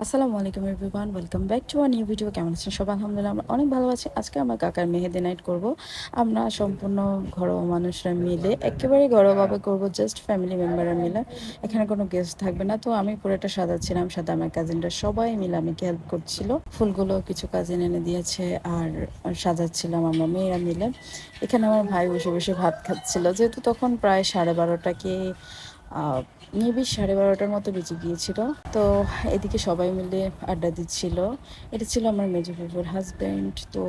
আসসালামু আলাইকুম everyone, welcome back to a new video. কেমন আছেন সবাই? আলহামদুলিল্লাহ আমরা অনেক ভালো আছি। আজকে আমার কাকার মেহেদি নাইট করব। আমরা সম্পূর্ণ ঘরোয়া মানুষরা মিলে, একেবারে ঘরোয়াভাবে করব, জাস্ট ফ্যামিলি মেম্বাররা মিলে। এখানে কোনো গেস্ট থাকবে না। তো আমি পুরোটা সাজাচ্ছিলাম, সাথে আমার কাজিনরা সবাই মিলে আমাকে হেল্প করছিল। ফুলগুলো কিছু কাজিন এনে দিয়েছে আর সাজাচ্ছিলাম আমরা মেয়েরা মিলে। এখানে আমার ভাই বসে বসে ভাত খাচ্ছিল, যেহেতু তখন প্রায় 12:30 কি মেবি 12:30টার মতো বেজে গিয়েছিল। তো এদিকে সবাই মিলে আড্ডা দিচ্ছিল। এটা ছিল আমার মেজো ফুফুর হাজব্যান্ড। তো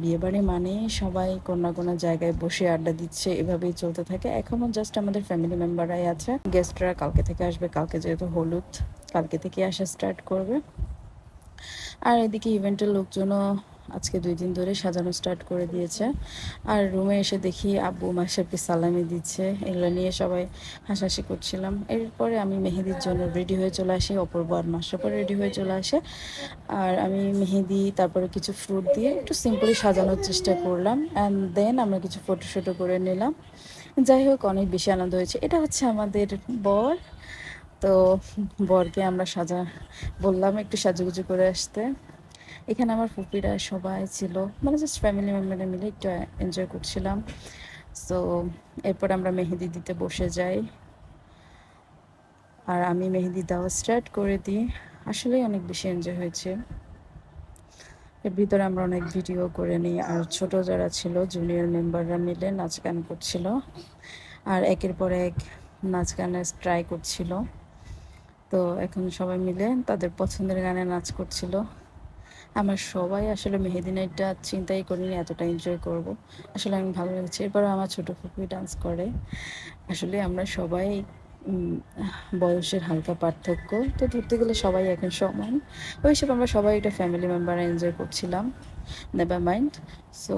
বিয়েবাড়ি মানে সবাই কোনো কোনো জায়গায় বসে আড্ডা দিচ্ছে, এভাবেই চলতে থাকে। এখনও জাস্ট আমাদের ফ্যামিলি মেম্বাররাই আছে, গেস্টরা কালকে থেকে আসবে। কালকে যেহেতু হলুদ, কালকে থেকে আসা স্টার্ট করবে। আর এদিকে ইভেন্টের লোকজনও আজকে 2 দিন ধরে সাজানো স্টার্ট করে দিয়েছে। আর রুমে এসে দেখি আব্বু মাসাব্বি সালামি দিচ্ছে, এগুলো নিয়ে সবাই হাসাহাসি করছিলাম। এরপরে আমি মেহেদির জন্য রেডি হয়ে চলে আসি, অপূর্ব আর মাসাপর রেডি হয়ে চলে আসে। আর আমি মেহেদি তারপরে কিছু ফ্রুট দিয়ে একটু সিম্পলি সাজানোর চেষ্টা করলাম, অ্যান্ড দেন আমরা কিছু ফটোশ্যুটও করে নিলাম। যাই হোক, অনেক বেশি আনন্দ হয়েছে। এটা হচ্ছে আমাদের বর। তো বরকে আমরা বললাম একটু সাজুগুজু করে আসতে। এখানে আমার ফুপিরা সবাই ছিল, মানে জাস্ট ফ্যামিলি মেম্বাররা মিলে একটু এনজয় করছিলাম। সো এরপর আমরা মেহেদি দিতে বসে যাই, আর আমি মেহেদি দেওয়া স্টার্ট করে দিই। আসলেই অনেক বেশি এনজয় হয়েছে। এর ভিতরে আমরা অনেক ভিডিও করে নিই, আর ছোট যারা ছিল জুনিয়র মেম্বাররা মিলে নাচ গান করছিল, আর একের পর এক নাচ গানের ট্রাই করছিল। তো এখন সবাই মিলে তাদের পছন্দের গানে নাচ করছিল। আমার সবাই আসলে মেহেদি নাইটটা চিন্তাই করিনি এতটা এনজয় করব। আসলে আমি ভালো লেগেছে। এরপরে আমার ছোটো ফুপি ডান্স করে। আসলে আমরা সবাই উম, বয়সের হালকা পার্থক্য, তো ধরতে গেলে সবাই এখন সমান। ওই হিসেবে আমরা সবাই এটা ফ্যামিলি মেম্বাররা এনজয় করছিলাম, নেভার মাইন্ড। সো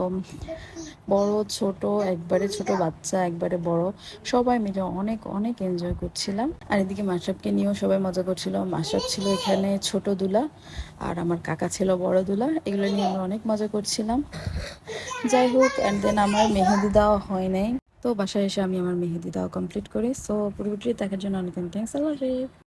বড় ছোট, একবারে ছোট বাচ্চা, একবারে বড়, সবাই মিলে অনেক অনেক এনজয় করছিলাম। আর এদিকে মাশরাফকে নিয়েও সবাই মজা করছিল। মাশরাফ ছিল এখানে ছোট দুলা, আর আমার কাকা ছিল বড় দুলা। এগুলো নিয়ে আমরা অনেক মজা করছিলাম। যাই হোক, অ্যান্ড দেন আমার মেহেদি দেওয়া হয় নাই। তো বাসায় এসে আমি আমার মেহেদি দেওয়া কমপ্লিট করি। সো পুরোপুরি দেখার জন্য অনেক থ্যাংকস। আল্লাহ হাফেজ।